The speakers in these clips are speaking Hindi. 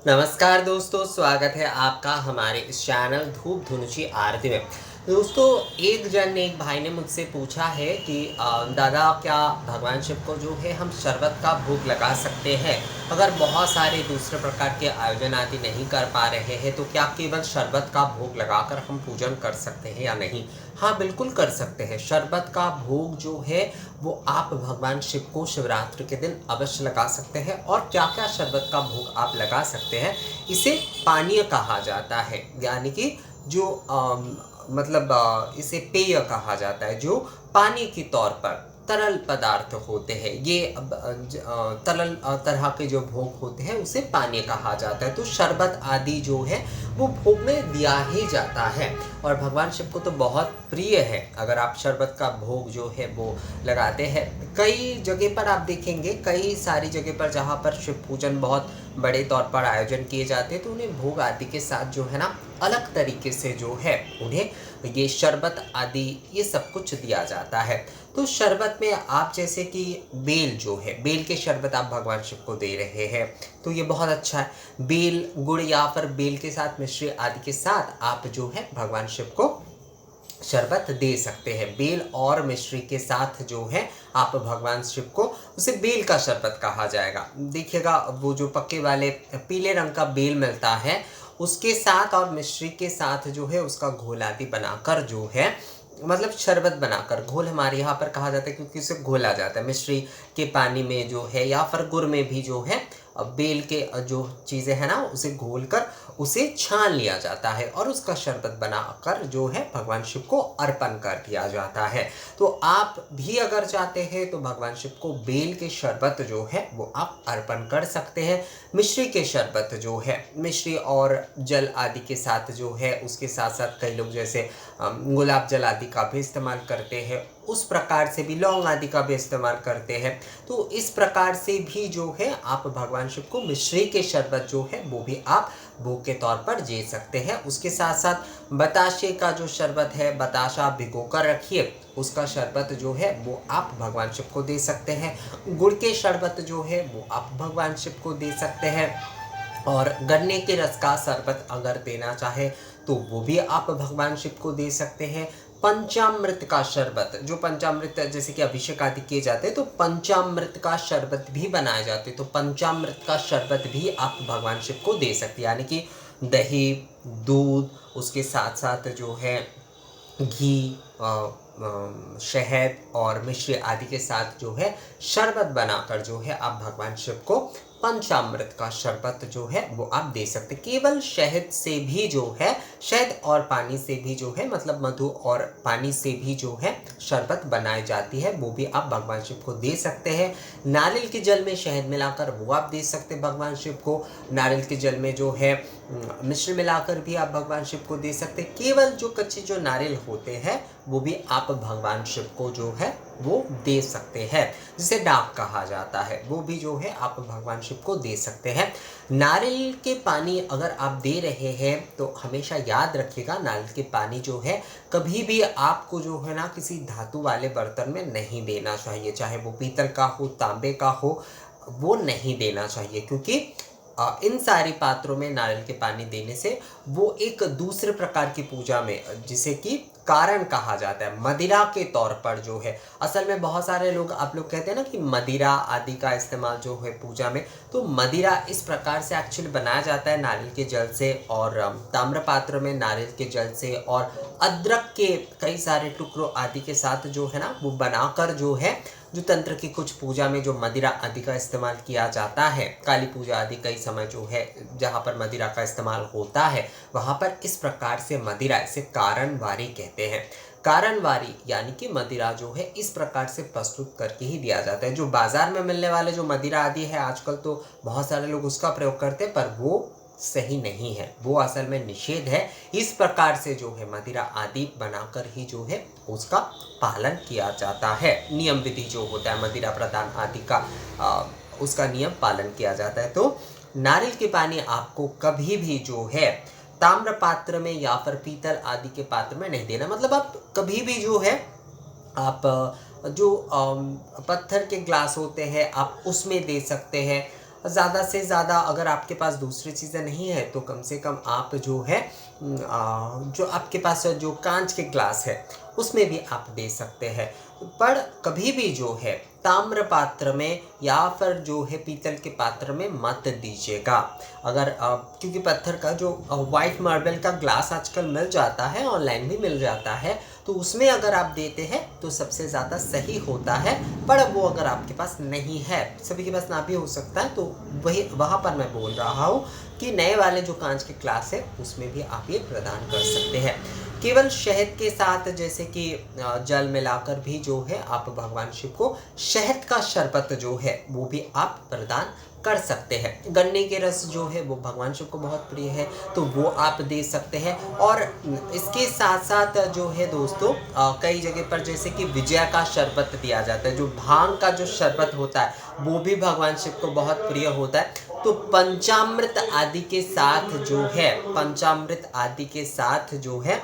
नमस्कार दोस्तों, स्वागत है आपका हमारे इस चैनल धूप धुनुची आरती में। दोस्तों, एक भाई ने मुझसे पूछा है कि दादा क्या भगवान शिव को जो है हम शरबत का भोग लगा सकते हैं? अगर बहुत सारे दूसरे प्रकार के आयोजन आदि नहीं कर पा रहे हैं तो क्या केवल शरबत का भोग लगाकर हम पूजन कर सकते हैं या नहीं? हाँ, बिल्कुल कर सकते हैं। शरबत का भोग जो है वो आप भगवान शिव को शिवरात्रि के दिन अवश्य लगा सकते हैं। और क्या क्या शरबत का भोग आप लगा सकते हैं? इसे पानीय कहा जाता है, यानी कि जो इसे पेय कहा जाता है, जो पानी के तौर पर तरल पदार्थ होते हैं। ये तरल तरह के जो भोग होते हैं उसे पानीय कहा जाता है। तो शरबत आदि जो है वो भोग में दिया ही जाता है और भगवान शिव को तो बहुत प्रिय है। अगर आप शरबत का भोग जो है वो लगाते हैं, कई जगह पर आप देखेंगे, कई सारी जगह पर जहाँ पर शिव पूजन बहुत बड़े तौर पर आयोजन किए जाते हैं तो उन्हें भोग आदि के साथ जो है ना अलग तरीके से जो है उन्हें ये शरबत आदि ये सब कुछ दिया जाता है। तो शरबत में आप जैसे कि बेल जो है, बेल के शरबत आप भगवान शिव को दे रहे हैं तो ये बहुत अच्छा है। बेल गुड़ या फिर बेल के साथ मिश्री आदि के साथ आप जो है भगवान शिव को शरबत दे सकते हैं। बेल और मिश्री के साथ जो है आप भगवान शिव को, उसे बेल का शरबत कहा जाएगा। देखिएगा, वो जो पक्के वाले पीले रंग का बेल मिलता है उसके साथ और मिश्री के साथ जो है उसका घोल आदि बनाकर जो है, मतलब शरबत बनाकर, घोल हमारे यहाँ पर कहा जाता है क्योंकि उसे घोला जाता है मिश्री के पानी में जो है या फिर गुड़ में भी जो है बेल के जो चीज़ें हैं ना उसे घोल कर उसे छान लिया जाता है और उसका शरबत बनाकर जो है भगवान शिव को अर्पण कर दिया जाता है। तो आप भी अगर चाहते हैं तो भगवान शिव को बेल के शरबत जो है वो आप अर्पण कर सकते हैं। मिश्री के शरबत जो है, मिश्री और जल आदि के साथ जो है, उसके साथ साथ कई लोग जैसे गुलाब जल आदि का भी इस्तेमाल करते हैं, उस प्रकार से भी लौंग आदि का भी इस्तेमाल करते हैं। तो इस प्रकार से भी जो है आप भगवान शिव को मिश्री के शरबत जो है वो भी आप भोग के तौर पर दे सकते हैं। उसके साथ साथ बताशे का जो शरबत है, बताशा भिगो कर रखिए, उसका शरबत जो है वो आप भगवान शिव को दे सकते हैं। गुड़ के शरबत जो है वो आप भगवान शिव को दे सकते हैं। और गन्ने के रस का शरबत अगर देना चाहे तो वो भी आप भगवान शिव को दे सकते हैं। पंचामृत का शरबत, जो पंचामृत जैसे कि अभिषेक आदि किए जाते हैं तो पंचामृत का शरबत भी बनाए जाते हैं, तो पंचामृत का शरबत भी आप भगवान शिव को दे सकते हैं। यानी कि दही, दूध, उसके साथ साथ जो है घी, शहद और मिश्री आदि के साथ जो है शरबत बनाकर जो है आप भगवान शिव को पंचामृत का शरबत जो है वो आप दे सकते। केवल शहद से भी जो है, शहद और पानी से भी जो है, मतलब मधु और पानी से भी जो है शरबत बनाई जाती है, वो भी आप भगवान शिव को दे सकते हैं। नारियल के जल में शहद मिलाकर वो आप दे सकते हैं भगवान शिव को। नारियल के जल में जो है मिश्री मिलाकर भी आप भगवान शिव को दे सकते हैं। केवल जो कच्चे जो नारियल होते हैं वो भी आप भगवान शिव को जो है वो दे सकते हैं, जिसे डाक कहा जाता है, वो भी जो है आप भगवान शिव को दे सकते हैं। नारियल के पानी अगर आप दे रहे हैं तो हमेशा याद रखिएगा, नारियल के पानी जो है कभी भी आपको जो है ना किसी धातु वाले बर्तन में नहीं देना चाहिए, चाहे वो पीतल का हो, तांबे का हो, वो नहीं देना चाहिए। क्योंकि इन सारे पात्रों में नारियल के पानी देने से वो एक दूसरे प्रकार की पूजा में, जिसे कि कारण कहा जाता है, मदिरा के तौर पर जो है, असल में बहुत सारे लोग, आप लोग कहते हैं ना कि मदिरा आदि का इस्तेमाल जो है पूजा में, तो मदिरा इस प्रकार से एक्चुअली बनाया जाता है नारियल के जल से और ताम्र पात्र में नारियल के जल से और अदरक के कई सारे टुकड़ों आदि के साथ जो है ना वो बनाकर जो है, जो तंत्र की कुछ पूजा में जो मदिरा आदि का इस्तेमाल किया जाता है, काली पूजा आदि कई समय जो है जहाँ पर मदिरा का इस्तेमाल होता है वहाँ पर इस प्रकार से मदिरा, इसे कारणवारी कहते हैं। कारणवारी यानी कि मदिरा जो है इस प्रकार से प्रस्तुत करके ही दिया जाता है। जो बाजार में मिलने वाले जो मदिरा आदि है आजकल तो बहुत सारे लोग उसका प्रयोग करते हैं, पर वो सही नहीं है, वो असल में निषेध है। इस प्रकार से जो है मदिरा आदि बनाकर ही जो है उसका पालन किया जाता है। नियम विधि जो होता है मदिरा प्रदान आदि का, उसका नियम पालन किया जाता है। तो नारियल के पानी आपको कभी भी जो है ताम्र पात्र में या फिर पीतल आदि के पात्र में नहीं देना। मतलब आप कभी भी जो है आप जो पत्थर के ग्लास होते हैं आप उसमें दे सकते हैं, ज़्यादा से ज़्यादा अगर आपके पास दूसरी चीज़ें नहीं है तो कम से कम आप जो है जो आपके पास जो कांच के ग्लास है उसमें भी आप दे सकते हैं। पर कभी भी जो है ताम्र पात्र में या फिर जो है पीतल के पात्र में मत दीजिएगा। अगर क्योंकि पत्थर का जो वाइट मार्बल का ग्लास आजकल मिल जाता है, ऑनलाइन भी मिल जाता है, तो उसमें अगर आप देते हैं तो सबसे ज़्यादा सही होता है। पर वो अगर आपके पास नहीं है, सभी के पास ना भी हो सकता है, तो वहाँ पर मैं बोल रहा हूँ कि नए वाले जो कांच के ग्लास है उसमें भी आप ये प्रदान कर सकते हैं। केवल शहद के साथ जैसे कि जल मिलाकर भी जो है आप भगवान शिव को शहद का शरबत जो है वो भी आप प्रदान कर सकते हैं। गन्ने के रस जो है वो भगवान शिव को बहुत प्रिय है, तो वो आप दे सकते हैं। और इसके साथ साथ जो है दोस्तों कई जगह पर जैसे कि विजया का शरबत दिया जाता है, जो भांग का जो शरबत होता है वो भी भगवान शिव को बहुत प्रिय होता है। तो पंचामृत आदि के साथ जो है, पंचामृत आदि के साथ जो है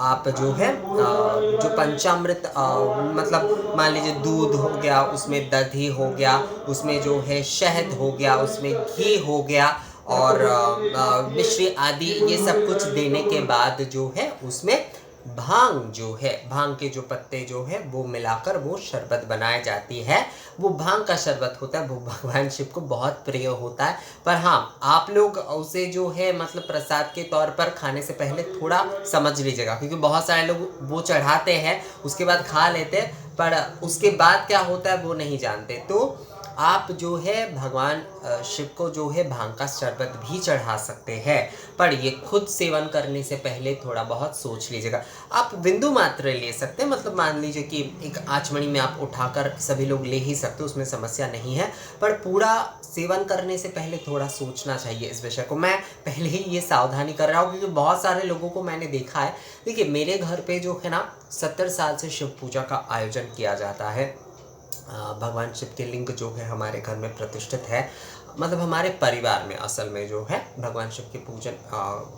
आप जो है जो पंचामृत मतलब मान लीजिए दूध हो गया, उसमें दही हो गया, उसमें जो है शहद हो गया, उसमें घी हो गया और मिश्री आदि, ये सब कुछ देने के बाद जो है उसमें भांग जो है, भांग के जो पत्ते जो है वो मिलाकर वो शरबत बनाई जाती है। वो भांग का शरबत होता है, वो भगवान शिव को बहुत प्रिय होता है। पर हाँ, आप लोग उसे जो है मतलब प्रसाद के तौर पर खाने से पहले थोड़ा समझ लीजिएगा, क्योंकि बहुत सारे लोग वो चढ़ाते हैं उसके बाद खा लेते हैं, पर उसके बाद क्या होता है वो नहीं जानते। तो आप जो है भगवान शिव को जो है भांग का शरबत भी चढ़ा सकते हैं, पर ये खुद सेवन करने से पहले थोड़ा बहुत सोच लीजिएगा। आप बिंदु मात्र ले सकते हैं, मतलब मान लीजिए कि एक आचमनी में आप उठाकर सभी लोग ले ही सकते हो, उसमें समस्या नहीं है। पर पूरा सेवन करने से पहले थोड़ा सोचना चाहिए इस विषय को। मैं पहले ही ये सावधानी कर रहा हूँ क्योंकि बहुत सारे लोगों को मैंने देखा है। देखिए मेरे घर पे जो है ना 70 साल से शिव पूजा का आयोजन किया जाता है। भगवान शिव के लिंग जो है हमारे घर में प्रतिष्ठित है, मतलब हमारे परिवार में असल में जो है भगवान शिव की पूजन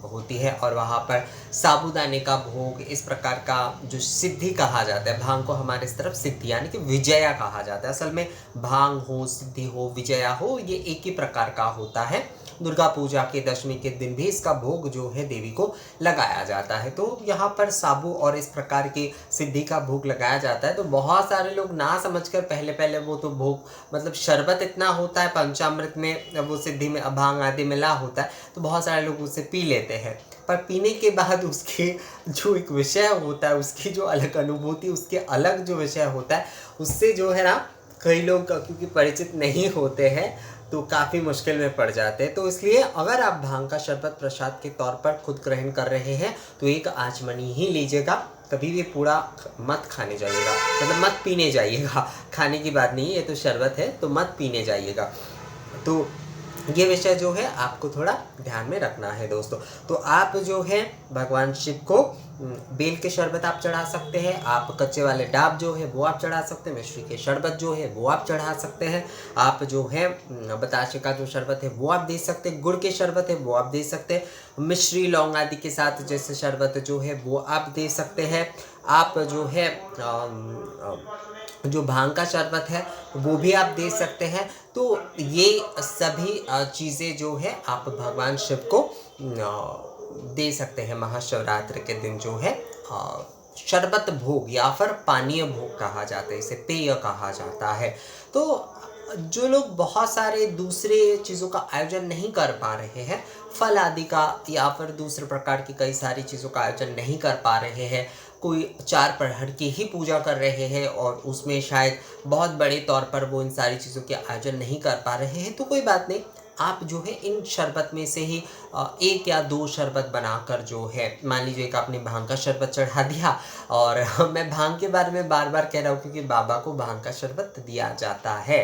होती है। और वहाँ पर साबूदाने का भोग, इस प्रकार का जो सिद्धि कहा जाता है, भांग को हमारे इस तरफ सिद्धि यानी कि विजया कहा जाता है। असल में भांग हो, सिद्धि हो, विजया हो, ये एक ही प्रकार का होता है। दुर्गा पूजा के दशमी के दिन भी इसका भोग जो है देवी को लगाया जाता है। तो यहाँ पर साबू और इस प्रकार की सिद्धि का भोग लगाया जाता है। तो बहुत सारे लोग ना समझकर पहले वो तो भोग मतलब शरबत इतना होता है पंचामृत में, वो सिद्धि में भांग आदि मिला होता है, तो बहुत सारे लोग उसे पी लेते हैं। पर पीने के बाद उसके जो एक विषय होता है, उसकी जो अलग अनुभूति, उसके अलग जो विषय होता है, उससे जो है ना कई लोग क्योंकि परिचित नहीं होते हैं तो काफ़ी मुश्किल में पड़ जाते हैं। तो इसलिए अगर आप भांग का शरबत प्रसाद के तौर पर खुद ग्रहण कर रहे हैं तो एक आचमनी ही लीजिएगा, कभी भी पूरा मत खाने जाइएगा, मतलब मत पीने जाइएगा। खाने की बात नहीं है, ये तो शरबत है, तो मत पीने जाइएगा। तो ये विषय जो है आपको थोड़ा ध्यान में रखना है दोस्तों। तो आप जो है भगवान शिव को बेल के शरबत आप चढ़ा सकते हैं, आप कच्चे वाले डाब जो है वो आप चढ़ा सकते हैं, मिश्री के शरबत जो है वो आप चढ़ा सकते हैं, आप जो है बताशे का जो शरबत है वो आप दे सकते हैं, गुड़ के शरबत है वो आप दे सकते हैं, मिश्री लौंग आदि के साथ जैसे शरबत जो है वो आप दे सकते हैं। आप जो है जो भांग का शरबत है वो भी आप दे सकते हैं। तो ये सभी चीज़ें जो है आप भगवान शिव को दे सकते हैं। महाशिवरात्रि के दिन जो है शरबत भोग या फिर पानीय भोग कहा जाता है, इसे पेय कहा जाता है। तो जो लोग बहुत सारे दूसरे चीज़ों का आयोजन नहीं कर पा रहे हैं, फल आदि का या फिर दूसरे प्रकार की कई सारी चीज़ों का आयोजन नहीं कर पा रहे हैं, कोई 4 प्रहर की ही पूजा कर रहे हैं और उसमें शायद बहुत बड़े तौर पर वो इन सारी चीज़ों के आयोजन नहीं कर पा रहे हैं, तो कोई बात नहीं, आप जो है इन शरबत में से ही 1 या 2 शरबत बनाकर जो है, मान लीजिए एक आपने भांग का शरबत चढ़ा दिया, और मैं भांग के बारे में बार बार कह रहा हूँ क्योंकि बाबा को भांग का शरबत दिया जाता है।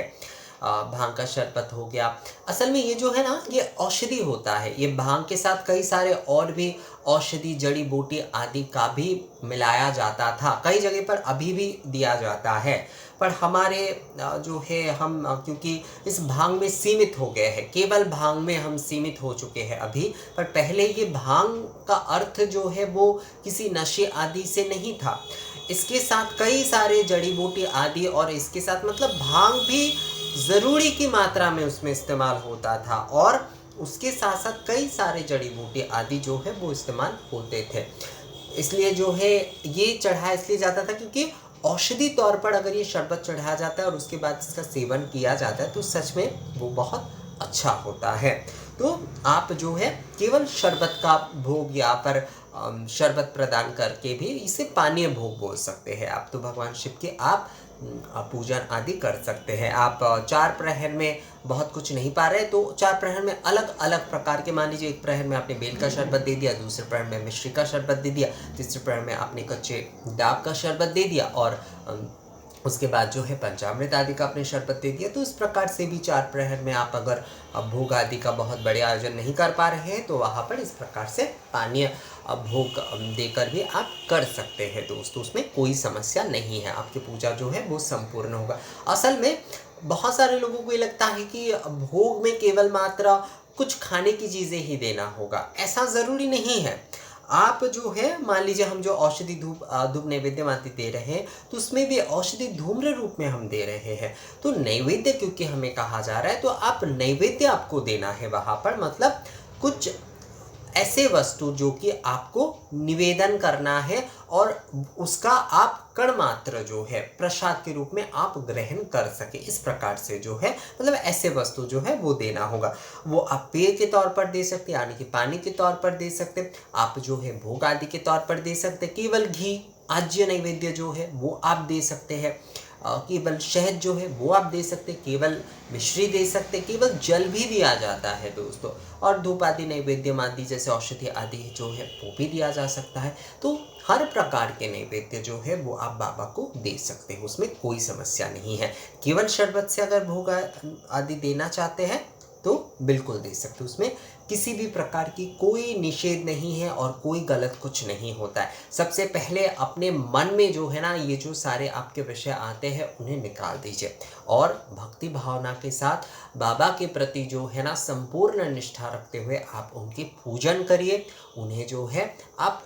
भांग का शरबत हो गया, असल में ये जो है ना ये औषधि होता है। ये भांग के साथ कई सारे और भी औषधि, जड़ी बूटी आदि का भी मिलाया जाता था, कई जगह पर अभी भी दिया जाता है। पर हमारे जो है हम क्योंकि इस भांग में सीमित हो गए हैं, केवल भांग में हम सीमित हो चुके हैं अभी। पर पहले ये भांग का अर्थ जो है वो किसी नशे आदि से नहीं था, इसके साथ कई सारे जड़ी बूटी आदि, और इसके साथ मतलब भांग भी ज़रूरी की मात्रा में उसमें इस्तेमाल होता था और उसके साथ साथ कई सारे जड़ी बूटी आदि जो है वो इस्तेमाल होते थे। इसलिए जो है ये चढ़ाया इसलिए जाता था क्योंकि औषधि तौर पर अगर ये शरबत चढ़ाया जाता है और उसके बाद इसका सेवन किया जाता है तो सच में वो बहुत अच्छा होता है। तो आप जो है केवल शरबत का भोग या पर शरबत प्रदान करके भी इसे पानीय भोग बोल सकते हैं आप। तो भगवान शिव के आप पूजन आदि कर सकते हैं। आप 4 प्रहर में बहुत कुछ नहीं पा रहे तो 4 प्रहर में अलग अलग प्रकार के, मान लीजिए एक प्रहर में आपने बेल का शरबत दे दिया, दूसरे प्रहर में मिश्री का शरबत दे दिया, तीसरे प्रहर में आपने कच्चे डाब का शरबत दे दिया और उसके बाद जो है पंचामृत आदि का आपने शरबत दे दिया। तो इस प्रकार से भी 4 प्रहर में आप अगर भोग आदि का बहुत बड़े आयोजन नहीं कर पा रहे हैं तो वहाँ पर इस प्रकार से पानीय भोग देकर भी आप कर सकते हैं दोस्तों, उसमें कोई समस्या नहीं है। आपकी पूजा जो है वो संपूर्ण होगा। असल में बहुत सारे लोगों को ये लगता है कि भोग में केवल मात्र कुछ खाने की चीज़ें ही देना होगा, ऐसा ज़रूरी नहीं है। आप जो है मान लीजिए हम जो औषधि धूप नैवेद्य आदि दे रहे हैं तो उसमें भी औषधि धूम्र रूप में हम दे रहे हैं। तो नैवेद्य क्योंकि हमें कहा जा रहा है तो आप नैवेद्य आपको देना है वहाँ पर, मतलब कुछ ऐसे वस्तु जो कि आपको निवेदन करना है और उसका आप कण मात्र जो है प्रसाद के रूप में आप ग्रहण कर सके, इस प्रकार से जो है मतलब ऐसे वस्तु जो है वो देना होगा। वो आप पेय के तौर पर दे सकते, यानी कि पानी के तौर पर दे सकते, आप जो है भोग आदि के तौर पर दे सकते, केवल घी आज्य नैवेद्य जो है वो आप दे सकते हैं, केवल शहद जो है वो आप दे सकते, केवल मिश्री दे सकते, केवल जल भी दिया जाता है दोस्तों, और धूप आदि नैवेद्य आदि जैसे औषधि आदि जो है वो भी दिया जा सकता है। तो हर प्रकार के नैवेद्य जो है वो आप बाबा को दे सकते हो, उसमें कोई समस्या नहीं है। केवल शरबत से अगर भोग आदि देना चाहते हैं तो बिल्कुल दे सकते हो, उसमें किसी भी प्रकार की कोई निषेध नहीं है और कोई गलत कुछ नहीं होता है। सबसे पहले अपने मन में जो है ना ये जो सारे आपके विषय आते हैं उन्हें निकाल दीजिए और भक्ति भावना के साथ बाबा के प्रति जो है ना संपूर्ण निष्ठा रखते हुए आप उनकी पूजन करिए। उन्हें जो है आप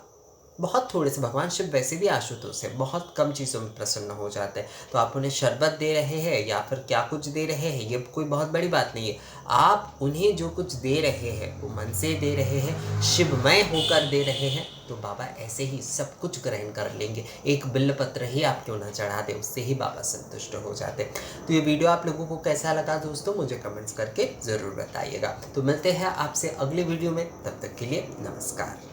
बहुत थोड़े से, भगवान शिव वैसे भी आशुतोष है, बहुत कम चीज़ों में प्रसन्न हो जाते हैं। तो आप उन्हें शरबत दे रहे हैं या फिर क्या कुछ दे रहे हैं ये कोई बहुत बड़ी बात नहीं है। आप उन्हें जो कुछ दे रहे हैं वो मन से दे रहे हैं, शिवमय होकर दे रहे हैं, तो बाबा ऐसे ही सब कुछ ग्रहण कर लेंगे। एक बिल्वपत्र ही आप क्यों ना चढ़ा दे, उससे ही बाबा संतुष्ट हो जाते। तो ये वीडियो आप लोगों को कैसा लगा दोस्तों मुझे कमेंट्स करके ज़रूर बताइएगा। तो मिलते हैं आपसे अगले वीडियो में, तब तक के लिए नमस्कार।